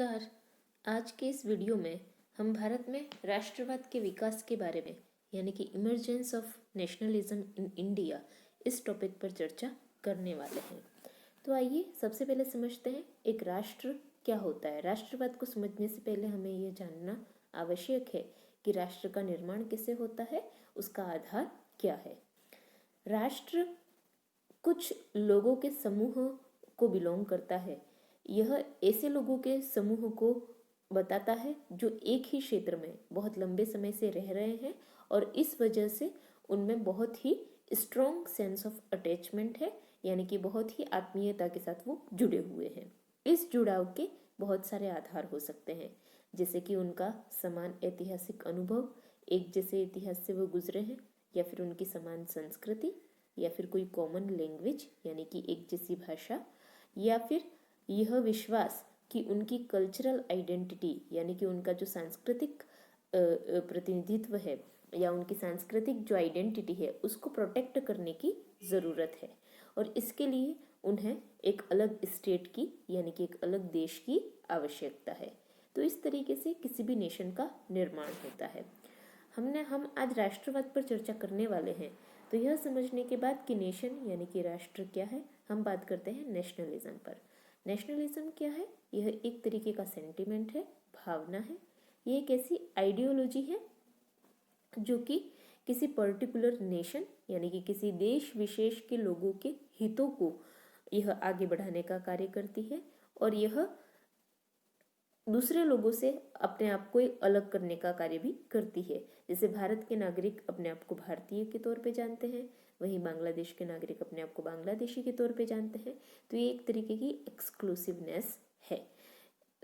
नमस्कार। आज के इस वीडियो में हम भारत में राष्ट्रवाद के विकास के बारे में यानी कि emergence of nationalism in India इस टॉपिक पर चर्चा करने वाले हैं। तो आइए सबसे पहले समझते हैं एक राष्ट्र क्या होता है। राष्ट्रवाद को समझने से पहले हमें यह जानना आवश्यक है कि राष्ट्र का निर्माण कैसे होता है, उसका आधार क्या है। राष्ट्र कुछ लोगों के समूह को बिलोंग करता है। यह ऐसे लोगों के समूह को बताता है जो एक ही क्षेत्र में बहुत लंबे समय से रह रहे हैं और इस वजह से उनमें बहुत ही स्ट्रॉन्ग सेंस ऑफ अटैचमेंट है, यानी कि बहुत ही आत्मीयता के साथ वो जुड़े हुए हैं। इस जुड़ाव के बहुत सारे आधार हो सकते हैं, जैसे कि उनका समान ऐतिहासिक अनुभव, एक जैसे इतिहास से वो गुजरे हैं, या फिर उनकी समान संस्कृति, या फिर कोई कॉमन लैंग्वेज यानी कि एक जैसी भाषा, या फिर यह विश्वास कि उनकी कल्चरल आइडेंटिटी यानी कि उनका जो सांस्कृतिक प्रतिनिधित्व है या उनकी सांस्कृतिक जो आइडेंटिटी है उसको प्रोटेक्ट करने की ज़रूरत है और इसके लिए उन्हें एक अलग स्टेट की यानी कि एक अलग देश की आवश्यकता है। तो इस तरीके से किसी भी नेशन का निर्माण होता है। हम आज राष्ट्रवाद पर चर्चा करने वाले हैं। तो यह समझने के बाद कि नेशन यानी कि राष्ट्र क्या है, हम बात करते हैं नेशनलिज्म पर। नेशनलिज्म क्या है? यह एक तरीके का सेंटिमेंट है, भावना है। यह एक ऐसी आइडियोलॉजी है जो कि किसी पर्टिकुलर नेशन यानी कि किसी देश विशेष के लोगों के हितों को यह आगे बढ़ाने का कार्य करती है और यह दूसरे लोगों से अपने आप को अलग करने का कार्य भी करती है। जैसे भारत के नागरिक अपने आप को भारतीय के तौर पे जानते हैं, वहीं बांग्लादेश के नागरिक अपने आप को बांग्लादेशी के तौर पे जानते हैं। तो ये एक तरीके की एक्सक्लूसिवनेस है।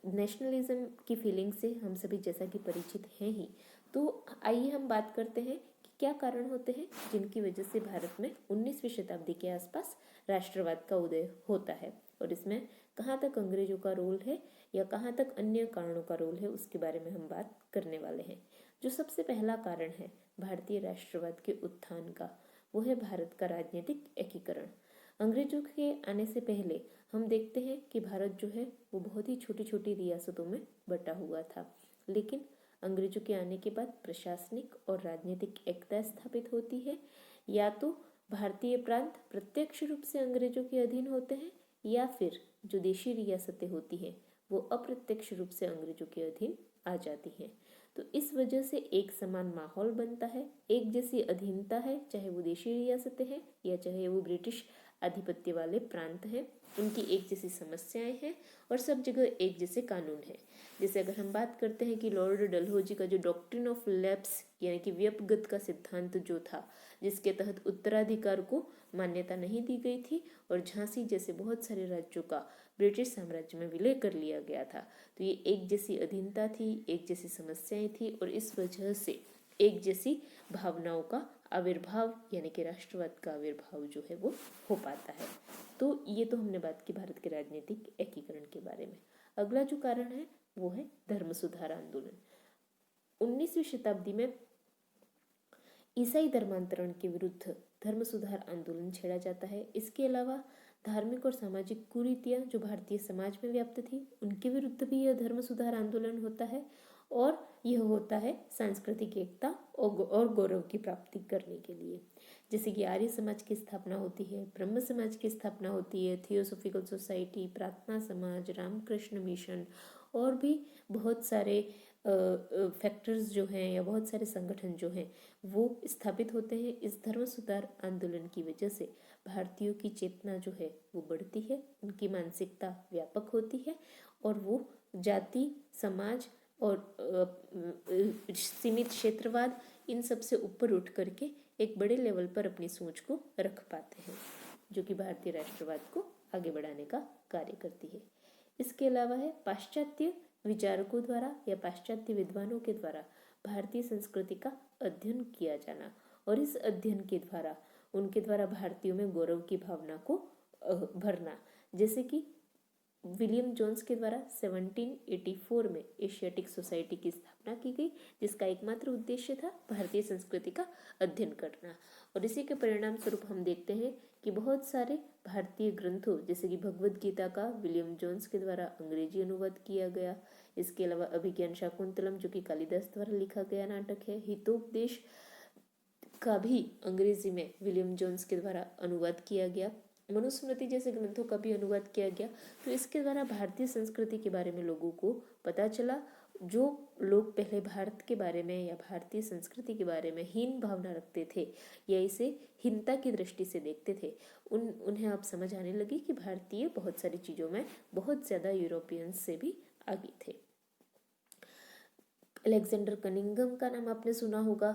नेशनलिज्म की फीलिंग से हम सभी जैसा कि परिचित हैं ही। तो आइए हम बात करते हैं कि क्या कारण होते हैं जिनकी वजह से भारत में 19वीं शताब्दी के आसपास राष्ट्रवाद का उदय होता है और इसमें कहाँ तक अंग्रेजों का रोल है या कहाँ तक अन्य कारणों का रोल है उसके बारे में हम बात करने वाले हैं। जो सबसे पहला कारण है भारतीय राष्ट्रवाद के उत्थान का, वो है भारत का राजनीतिक एकीकरण। अंग्रेजों के आने से पहले हम देखते हैं कि भारत जो है वो बहुत ही छोटी छोटी रियासतों में बटा हुआ था, लेकिन अंग्रेजों के आने के बाद प्रशासनिक और राजनीतिक एकता स्थापित होती है। या तो भारतीय प्रांत प्रत्यक्ष रूप से अंग्रेजों के अधीन होते हैं या फिर जो देशी रियासतें होती हैं वो अप्रत्यक्ष रूप से अंग्रेजों के अधीन आ जाती हैं। तो इस वजह से एक समान माहौल बनता है, एक जैसी अधीनता है, चाहे वो देशी रियासतें हैं या चाहे वो ब्रिटिश आधिपत्य वाले प्रांत हैं। उनकी एक जैसी समस्याएं हैं और सब जगह एक जैसे कानून हैं। जैसे अगर हम बात करते हैं कि लॉर्ड डलहौजी का जो डॉक्ट्रिन ऑफ लैप्स यानी कि व्यपगत का सिद्धांत जो था, जिसके तहत उत्तराधिकार को मान्यता नहीं दी गई थी और झांसी जैसे बहुत सारे राज्यों का ब्रिटिश साम्राज्य में विलय कर लिया गया था। तो ये एक जैसी अधीनता थी, एक जैसी समस्याएं थी और इस वजह से एक जैसी भावनाओं का आविर्भाव यानी कि राष्ट्रवाद का आविर्भाव जो है वो हो पाता है। तो ये तो हमने बात की भारत के राजनीतिक एकीकरण के बारे में। अगला जो कारण है वो है धर्म सुधार आंदोलन। 19वीं शताब्दी में ईसाई धर्मांतरण के विरुद्ध धर्म सुधार आंदोलन छेड़ा जाता है। इसके अलावा धार्मिक और सामाजिक कुरीतियां जो भारतीय समाज में व्याप्त थी उनके विरुद्ध भी यह धर्म सुधार आंदोलन होता है और यह होता है सांस्कृतिक एकता और गौरव की प्राप्ति करने के लिए। जैसे कि आर्य समाज की स्थापना होती है, ब्रह्म समाज की स्थापना होती है, थियोसॉफिकल सोसाइटी, प्रार्थना समाज, रामकृष्ण मिशन और भी बहुत सारे फैक्टर्स जो हैं या बहुत सारे संगठन जो हैं वो स्थापित होते हैं। इस धर्म सुधार आंदोलन की वजह से भारतीयों की चेतना जो है वो बढ़ती है, उनकी मानसिकता व्यापक होती है और वो जाति, समाज और सीमित क्षेत्रवाद इन सब से ऊपर उठ करके एक बड़े लेवल पर अपनी सोच को रख पाते हैं, जो कि भारतीय राष्ट्रवाद को आगे बढ़ाने का कार्य करती है। इसके अलावा है पाश्चात्य विचारकों द्वारा या पाश्चात्य विद्वानों के द्वारा भारतीय संस्कृति का अध्ययन किया जाना और इस अध्ययन के द्वारा उनके द्वारा भारतीयों में गौरव की भावना को भरना। जैसे कि विलियम जोन्स के द्वारा 1784 में एशियाटिक सोसाइटी की स्थापना की गई, जिसका एकमात्र उद्देश्य था भारतीय संस्कृति का अध्ययन करना। और इसी के परिणाम स्वरूप हम देखते हैं कि बहुत सारे भारतीय ग्रंथों जैसे कि भगवद गीता का विलियम जोन्स के द्वारा अंग्रेजी अनुवाद किया गया। इसके अलावा अभिज्ञान शाकुंतलम जो कि कालिदास द्वारा लिखा गया नाटक है, हितोपदेश का भी अंग्रेजी में विलियम जोन्स के द्वारा अनुवाद किया गया। मनुस्मृति जैसे ग्रंथों का भी अनुवाद किया गया। तो इसके द्वारा भारतीय संस्कृति के बारे में लोगों को पता चला। जो लोग पहले भारत के बारे में या भारतीय संस्कृति के बारे में हीन भावना रखते थे या इसे हीनता की दृष्टि से देखते थे, उन्हें अब समझ आने लगी कि भारतीय बहुत सारी चीज़ों में बहुत ज़्यादा यूरोपियंस से भी आगे थे। अलेक्जेंडर कनिंघम का नाम आपने सुना होगा,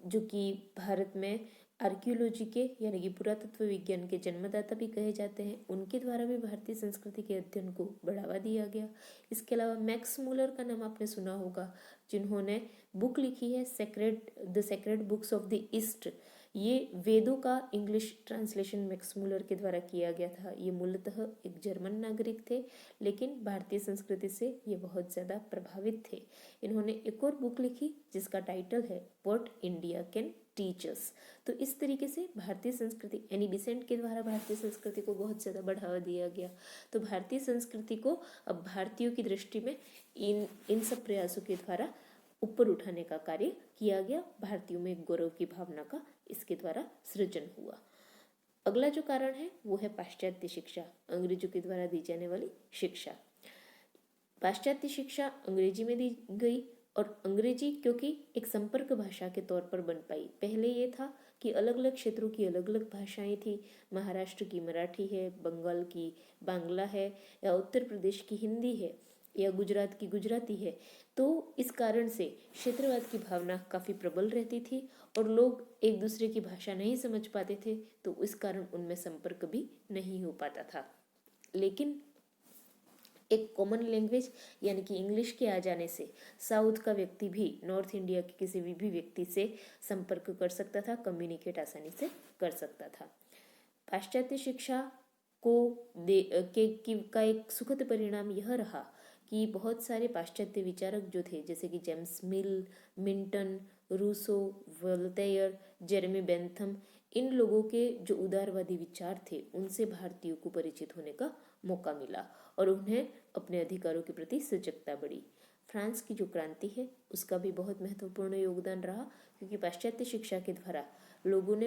जो कि भारत में आर्कियोलॉजी के यानी कि पुरातत्व विज्ञान के जन्मदाता भी कहे जाते हैं। उनके द्वारा भी भारतीय संस्कृति के अध्ययन को बढ़ावा दिया गया। इसके अलावा मैक्स मूलर का नाम आपने सुना होगा, जिन्होंने बुक लिखी है the sacred books of the east. ये वेदों का इंग्लिश ट्रांसलेशन मैक्स मूलर के द्वारा किया गया था। ये मूलतः एक जर्मन नागरिक थे, लेकिन भारतीय संस्कृति से ये बहुत ज़्यादा प्रभावित थे। इन्होंने एक और बुक लिखी जिसका टाइटल है what India can teach us. तो इस तरीके से भारतीय संस्कृति एनी बिसेंट के द्वारा भारतीय संस्कृति को बहुत ज़्यादा बढ़ावा दिया गया। तो भारतीय संस्कृति को अब भारतीयों की दृष्टि में इन सब प्रयासों के द्वारा ऊपर उठाने का कार्य किया गया। भारतीयों में गौरव की भावना का इसके द्वारा सृजन हुआ। अगला जो कारण है वो है पाश्चात्य शिक्षा, अंग्रेजों के द्वारा दी जाने वाली शिक्षा। पाश्चात्य शिक्षा अंग्रेजी में दी गई और अंग्रेजी क्योंकि एक संपर्क भाषा के तौर पर बन पाई। पहले ये था कि अलग अलग क्षेत्रों की अलग अलग भाषाएं थी। महाराष्ट्र की मराठी है, बंगाल की बांग्ला है, या उत्तर प्रदेश की हिंदी है, या गुजरात की गुजराती है। तो इस कारण से क्षेत्रवाद की भावना काफ़ी प्रबल रहती थी और लोग एक दूसरे की भाषा नहीं समझ पाते थे, तो इस कारण उनमें संपर्क भी नहीं हो पाता था। लेकिन एक कॉमन लैंग्वेज यानी कि इंग्लिश के आ जाने से साउथ का व्यक्ति भी नॉर्थ इंडिया के किसी भी व्यक्ति से संपर्क कर सकता था, कम्युनिकेट आसानी से कर सकता था। पाश्चात्य शिक्षा का एक सुखद परिणाम यह रहा कि बहुत सारे पाश्चात्य विचारक जो थे जैसे कि James Mill, Milton, Rousseau, Voltaire, Jeremy Bentham, इन लोगों के जो उदारवादी विचार थे उनसे भारतीयों को परिचित होने का मौका मिला और उन्हें अपने अधिकारों के प्रति सजगता बढ़ी। फ्रांस की जो क्रांति है उसका भी बहुत महत्वपूर्ण योगदान रहा, क्योंकि पाश्चात्य शिक्षा के द्वारा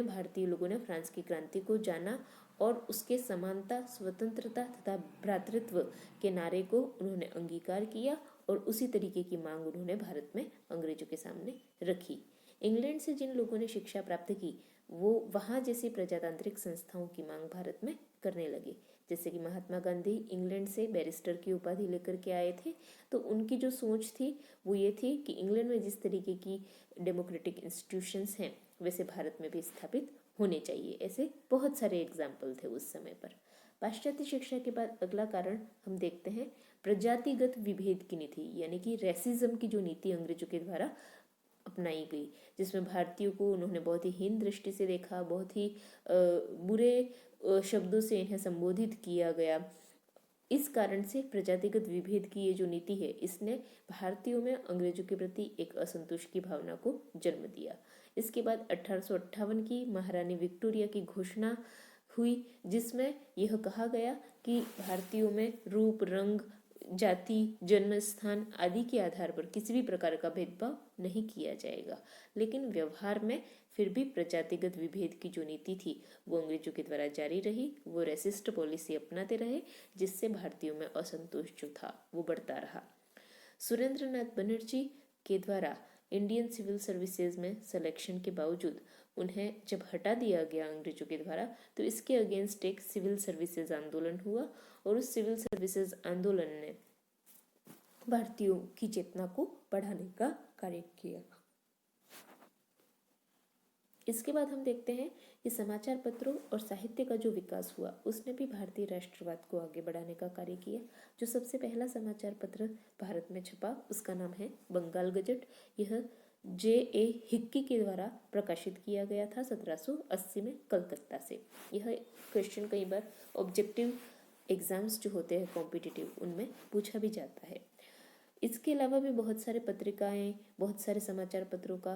भारतीय लोगों ने फ्रांस की क्रांति को जाना और उसके समानता, स्वतंत्रता तथा भ्रातृत्व के नारे को उन्होंने अंगीकार किया और उसी तरीके की मांग उन्होंने भारत में अंग्रेजों के सामने रखी। इंग्लैंड से जिन लोगों ने शिक्षा प्राप्त की वो वहाँ जैसी प्रजातांत्रिक संस्थाओं की मांग भारत में करने लगे। जैसे कि महात्मा गांधी इंग्लैंड से बैरिस्टर की उपाधि लेकर के आए थे, तो उनकी जो सोच थी वो ये थी कि इंग्लैंड में जिस तरीके की डेमोक्रेटिक इंस्टीट्यूशंस हैं वैसे भारत में भी स्थापित होने चाहिए। ऐसे बहुत सारे एग्जाम्पल थे उस समय पर। पाश्चात्य शिक्षा के बाद अगला कारण हम देखते हैं प्रजातिगत विभेद की नीति, यानी कि रेसिज्म की जो नीति अंग्रेजों के द्वारा अपनाई गई, जिसमें भारतीयों को उन्होंने बहुत ही हीन दृष्टि से देखा, बहुत ही बुरे शब्दों से इन्हें संबोधित किया गया। इस कारण से प्रजातिगत विभेद की ये जो नीति है इसने भारतीयों में अंग्रेजों के प्रति एक असंतोष की भावना को जन्म दिया। इसके बाद 1858 की महारानी विक्टोरिया की घोषणा हुई, जिसमें यह कहा गया कि भारतीयों में रूप, रंग, जाति, जन्म स्थान आदि के आधार पर किसी भी प्रकार का भेदभाव नहीं किया जाएगा। लेकिन व्यवहार में फिर भी प्रजातिगत विभेद की जो नीति थी वो अंग्रेजों के द्वारा जारी रही। वो रेसिस्ट पॉलिसी अपनाते रहे, जिससे भारतीयों में असंतोष जो था वो बढ़ता रहा। सुरेंद्रनाथ बनर्जी के द्वारा इंडियन सिविल सर्विसेज में सिलेक्शन के बावजूद उन्हें जब हटा दिया गया अंग्रेजों के द्वारा, तो इसके अगेंस्ट एक सिविल सर्विसेज आंदोलन हुआ और उस सिविल सर्विसेज आंदोलन ने भारतीयों की चेतना को बढ़ाने का कार्य किया। इसके बाद हम देखते हैं कि समाचार पत्रों और साहित्य का जो विकास हुआ उसने भी भारतीय राष्ट्रवाद को आगे बढ़ाने का कार्य किया। जो सबसे पहला समाचार पत्र भारत में छपा उसका नाम है बंगाल गजट। यह J.A. हिक्की के द्वारा प्रकाशित किया गया था 1780 में कलकत्ता से। यह क्वेश्चन कई बार ऑब्जेक्टिव एग्जाम्स जो होते हैं कॉम्पिटिटिव उनमें पूछा भी जाता है। इसके अलावा भी बहुत सारे पत्रिकाएं, बहुत सारे समाचार पत्रों का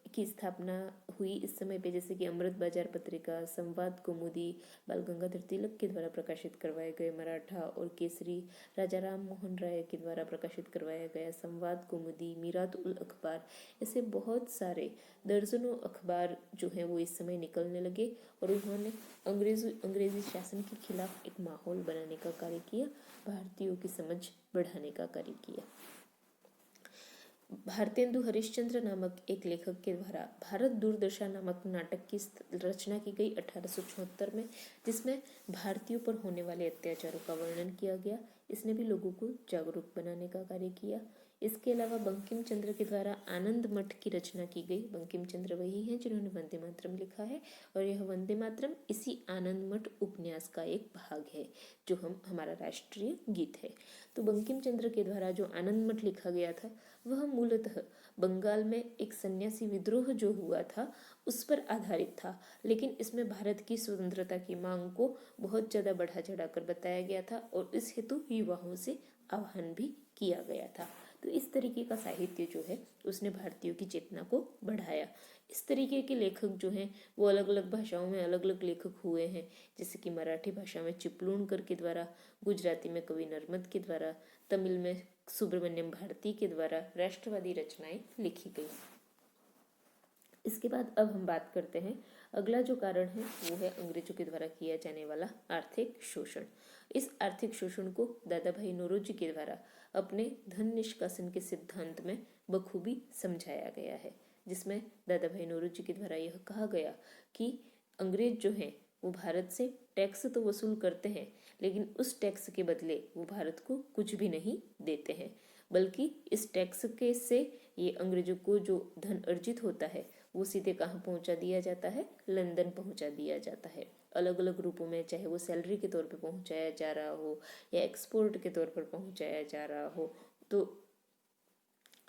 की स्थापना हुई इस समय पे, जैसे कि अमृत बाजार पत्रिका, संवाद कौमुदी बाल गंगाधर तिलक के द्वारा प्रकाशित करवाए गए, मराठा और केसरी राजा राम मोहन राय के द्वारा प्रकाशित करवाया गया, संवाद कौमुदी, मीरात उल अखबार, ऐसे बहुत सारे दर्जनों अखबार जो हैं वो इस समय निकलने लगे और उन्होंने अंग्रेजी शासन के खिलाफ एक माहौल बनाने का कार्य किया, भारतीयों की समझ बढ़ाने का कार्य किया। भारतेंदु हरिश्चंद्र नामक एक लेखक के द्वारा भारत दूरदर्शा नामक नाटक की रचना की गई 1874 में, जिसमें भारतीयों पर होने वाले अत्याचारों का वर्णन किया गया। इसने भी लोगों को जागरूक बनाने का कार्य किया। इसके अलावा बंकिम चंद्र के द्वारा आनंद मठ की रचना की गई। बंकिम चंद्र वही हैं जिन्होंने वंदे मातरम लिखा है और यह वंदे मातरम इसी आनंद मठ उपन्यास का एक भाग है जो हमारा राष्ट्रीय गीत है। तो बंकिम चंद्र के द्वारा जो आनंद मठ लिखा गया था वह मूलतः बंगाल में एक सन्यासी विद्रोह जो हुआ था उस पर आधारित था, लेकिन इसमें भारत की स्वतंत्रता की मांग को बहुत ज़्यादा बढ़ा चढ़ाकर बताया गया था और इस हेतु युवाओं से आह्वान भी किया गया था। तो इस तरीके का साहित्य जो है उसने भारतीयों की चेतना को बढ़ाया। इस तरीके के लेखक जो हैं वो अलग अलग भाषाओं में अलग अलग लेखक हुए हैं, जैसे कि मराठी भाषा में चिपलूणकर के द्वारा, गुजराती में कवि नर्मद के द्वारा, तमिल में सुब्रमण्यम भारती के द्वारा राष्ट्रवादी रचनाएं लिखी गई। इसके बाद अब हम बात करते हैं, अगला जो कारण है वो है अंग्रेजों के द्वारा किया जाने वाला आर्थिक शोषण। इस आर्थिक शोषण को दादा भाई नौरोजी के द्वारा अपने धन निष्कासन के सिद्धांत में बखूबी समझाया गया है, जिसमें दादा भाई नौरोजी के द्वारा यह कहा गया कि अंग्रेज जो हैं वो भारत से टैक्स तो वसूल करते हैं, लेकिन उस टैक्स के बदले वो भारत को कुछ भी नहीं देते हैं, बल्कि इस टैक्स के से ये अंग्रेजों को जो धन अर्जित होता है वो सीधे कहाँ पहुँचा दिया जाता है, लंदन पहुँचा दिया जाता है, अलग अलग रूपों में, चाहे वो सैलरी के तौर पे पहुँचाया जा रहा हो या एक्सपोर्ट के तौर पर पहुँचाया जा रहा हो, तो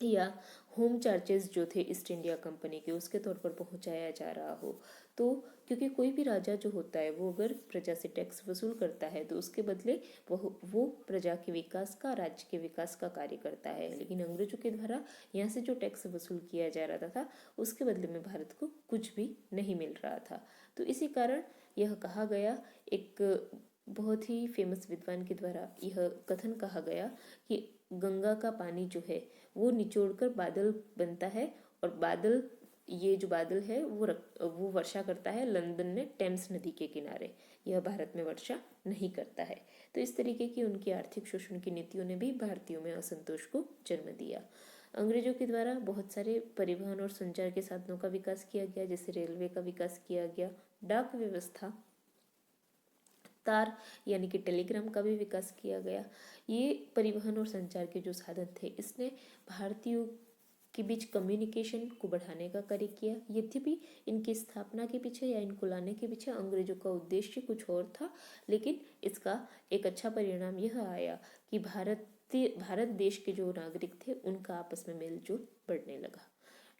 या होम चार्जेस जो थे ईस्ट इंडिया कंपनी के उसके तौर पर पहुंचाया जा रहा हो। तो क्योंकि कोई भी राजा जो होता है वो अगर प्रजा से टैक्स वसूल करता है तो उसके बदले वो प्रजा के विकास का, राज्य के विकास का कार्य करता है, लेकिन अंग्रेजों के द्वारा यहाँ से जो टैक्स वसूल किया जा रहा था उसके बदले में भारत को कुछ भी नहीं मिल रहा था। तो इसी कारण यह कहा गया, एक बहुत ही फेमस विद्वान के द्वारा यह कथन कहा गया कि गंगा का पानी जो है वो निचोड़कर बादल बनता है और बादल, ये जो बादल है वो वर्षा करता है लंदन में टेम्स नदी के किनारे, यह भारत में वर्षा नहीं करता है। तो इस तरीके की उनकी आर्थिक शोषण की नीतियों ने भी भारतीयों में असंतोष को जन्म दिया। अंग्रेजों के द्वारा बहुत सारे परिवहन और संचार के साधनों का विकास किया गया, जैसे रेलवे का विकास किया गया, डाक व्यवस्था, तार यानी कि टेलीग्राम का भी विकास किया गया। ये परिवहन और संचार के जो साधन थे इसने भारतीयों के बीच कम्युनिकेशन को बढ़ाने का कार्य किया। यद्यपि इनकी स्थापना के पीछे या इनको लाने के पीछे अंग्रेजों का उद्देश्य कुछ और था, लेकिन इसका एक अच्छा परिणाम यह आया कि भारत देश के जो नागरिक थे उनका आपस में मेलजोल बढ़ने लगा।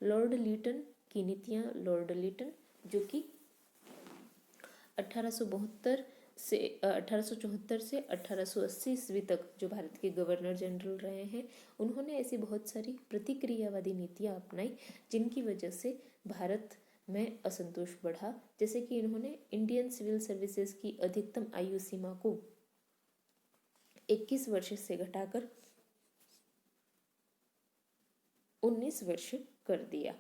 लॉर्ड लीटन की नीतियाँ, लॉर्ड लीटन जो कि 1874 से 1880 ईस्वी तक जो भारत के गवर्नर जनरल रहे हैं, उन्होंने ऐसी बहुत सारी प्रतिक्रियावादी नीतियाँ अपनाई जिनकी वजह से भारत में असंतोष बढ़ा। जैसे कि इन्होंने इंडियन सिविल सर्विसेज की अधिकतम आयु सीमा को 21 वर्ष से घटाकर 19 वर्ष कर दिया।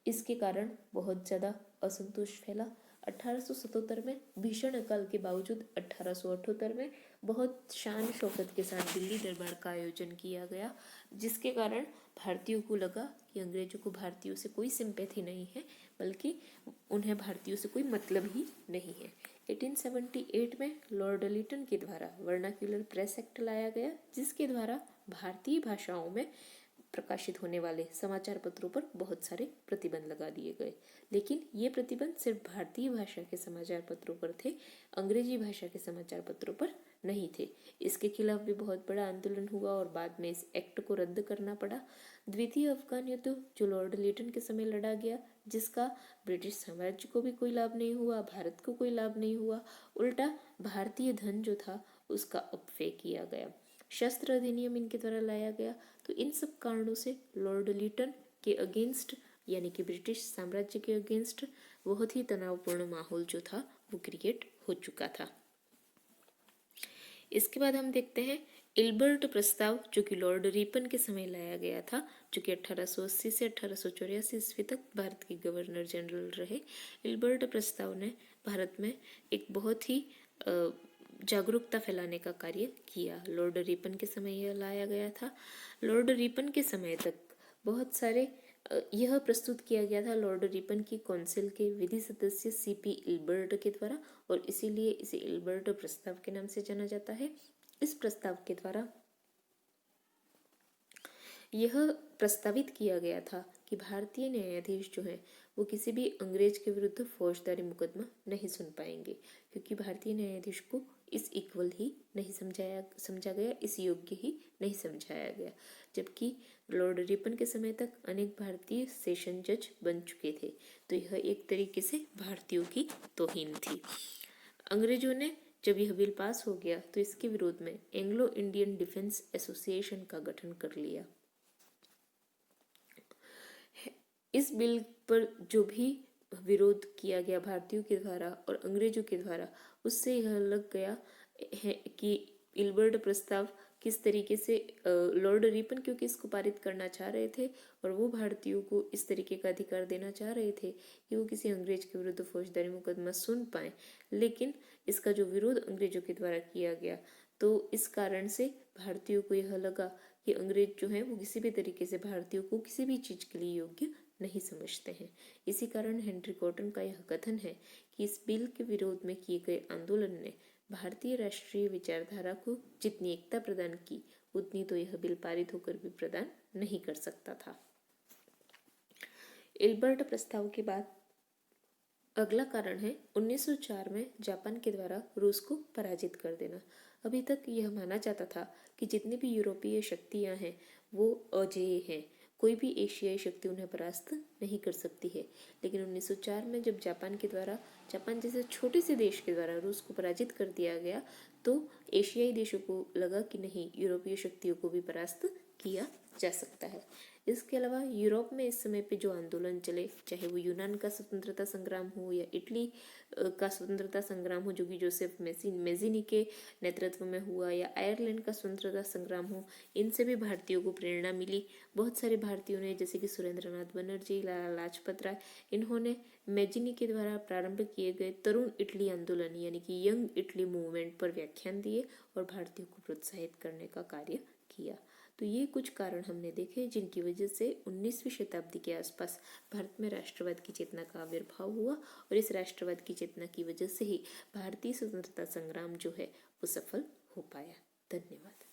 इसके कारण बहुत ज़्यादा असंतोष फैला। 1877 में भीषण अकाल के बावजूद 1878 में बहुत शान शौकत के साथ दिल्ली दरबार का आयोजन किया गया, जिसके कारण भारतीयों को लगा कि अंग्रेजों को भारतीयों से कोई सिंपैथी नहीं है, बल्कि उन्हें भारतीयों से कोई मतलब ही नहीं है। 1878 में लॉर्ड लीटन के द्वारा वर्नाक्यूलर प्रेस एक्ट लाया गया, जिसके द्वारा भारतीय भाषाओं में प्रकाशित होने वाले समाचार पत्रों पर बहुत सारे प्रतिबंध लगा दिए गए। लेकिन ये प्रतिबंध सिर्फ भारतीय भाषा के समाचार पत्रों पर थे, अंग्रेजी भाषा के समाचार पत्रों पर नहीं थे। इसके खिलाफ भी बहुत बड़ा आंदोलन हुआ और बाद में इस एक्ट को रद्द करना पड़ा। द्वितीय अफगान युद्ध जो लॉर्ड लीटन के समय लड़ा गया, जिसका ब्रिटिश साम्राज्य को भी कोई लाभ नहीं हुआ, भारत को कोई लाभ नहीं हुआ, उल्टा भारतीय धन जो था उसका अपव्यय किया गया। शस्त्र अधिनियम इनके द्वारा लाया गया। तो इन सब कारणों से लॉर्ड लीटन के अगेंस्ट यानी कि ब्रिटिश साम्राज्य के अगेंस्ट बहुत ही तनावपूर्ण माहौल जो था वो क्रिएट हो चुका था। इसके बाद हम देखते हैं इल्बर्ट प्रस्ताव, जो कि लॉर्ड रिपन के समय लाया गया था, जो कि 1880 से 1884 ईस्वी तक भारत के गवर्नर जनरल रहे। इल्बर्ट प्रस्ताव ने भारत में एक बहुत ही जागरूकता फैलाने का कार्य किया। लॉर्ड रिपन के समय यह लाया गया था। लॉर्ड रिपन के समय तक बहुत सारे यह प्रस्तुत किया गया था लॉर्ड रिपन की काउंसिल के विधि सदस्य सीपी इल्बर्ट के द्वारा, और इसीलिए इसे इल्बर्ट प्रस्ताव के नाम से जाना जाता है। इस प्रस्ताव के द्वारा यह प्रस्तावित किया गया था कि भारतीय न्यायाधीश जो हैं वो किसी भी अंग्रेज के विरुद्ध फौजदारी मुकदमा नहीं सुन पाएंगे, क्योंकि भारतीय न्यायाधीश को इस इक्वल ही नहीं समझा गया, इस योग्य ही नहीं समझाया गया। जबकि लॉर्ड रिपन के समय तक अनेक भारतीय सेशन जज बन चुके थे, तो यह एक तरीके से भारतीयों की तौहीन थी। अंग्रेजों ने जब यह बिल पास हो गया तो इसके विरोध में एंग्लो इंडियन डिफेंस एसोसिएशन का गठन कर लिया। इस बिल पर जो भी विरोध किया गया भारतीयों के द्वारा और अंग्रेजों के द्वारा, उससे यह लग गया है कि इल्बर्ट प्रस्ताव किस तरीके से लॉर्ड रिपन क्योंकि इसको पारित करना चाह रहे थे और वो भारतीयों को इस तरीके का अधिकार देना चाह रहे थे कि वो किसी अंग्रेज के विरुद्ध फौजदारी मुकदमा सुन पाए, लेकिन इसका जो विरोध अंग्रेजों के द्वारा किया गया, तो इस कारण से भारतीयों को यह लगा कि अंग्रेज जो हैं वो किसी भी तरीके से भारतीयों को किसी भी चीज़ के लिए योग्य नहीं समझते हैं। इसी कारण हेनरी कॉटन का यह कथन है कि इस बिल के विरोध में किए गए आंदोलन ने भारतीय राष्ट्रीय विचारधारा को जितनी एकता प्रदान की, उतनी तो यह बिल पारित होकर भी प्रदान नहीं कर सकता था। इल्बर्ट प्रस्ताव के बाद अगला कारण है 1904 में जापान के द्वारा रूस को पराजित कर देना। अभी तक यह माना जाता था कि जितनी भी यूरोपीय शक्तियां हैं वो अजेय हैं, कोई भी एशियाई शक्ति उन्हें परास्त नहीं कर सकती है। लेकिन 1904 में जब जापान के द्वारा, जापान जैसे छोटे से देश के द्वारा रूस को पराजित कर दिया गया, तो एशियाई देशों को लगा कि नहीं, यूरोपीय शक्तियों को भी परास्त किया जा सकता है। इसके अलावा यूरोप में इस समय पे जो आंदोलन चले, चाहे वो यूनान का स्वतंत्रता संग्राम हो या इटली का स्वतंत्रता संग्राम हो जो कि जोसेफ मेज़िनी के नेतृत्व में हुआ, या आयरलैंड का स्वतंत्रता संग्राम हो, इनसे भी भारतीयों को प्रेरणा मिली। बहुत सारे भारतीयों ने, जैसे कि सुरेंद्रनाथ बनर्जी, लाला लाजपत राय, इन्होंने मेज़िनी के द्वारा प्रारंभ किए गए तरुण इटली आंदोलन यानी कि यंग इटली मूवमेंट पर व्याख्यान दिए और भारतीयों को प्रोत्साहित करने का कार्य किया। तो ये कुछ कारण हमने देखे जिनकी वजह से 19वीं शताब्दी के आसपास भारत में राष्ट्रवाद की चेतना का आविर्भाव हुआ, और इस राष्ट्रवाद की चेतना की वजह से ही भारतीय स्वतंत्रता संग्राम जो है वो सफल हो पाया। धन्यवाद।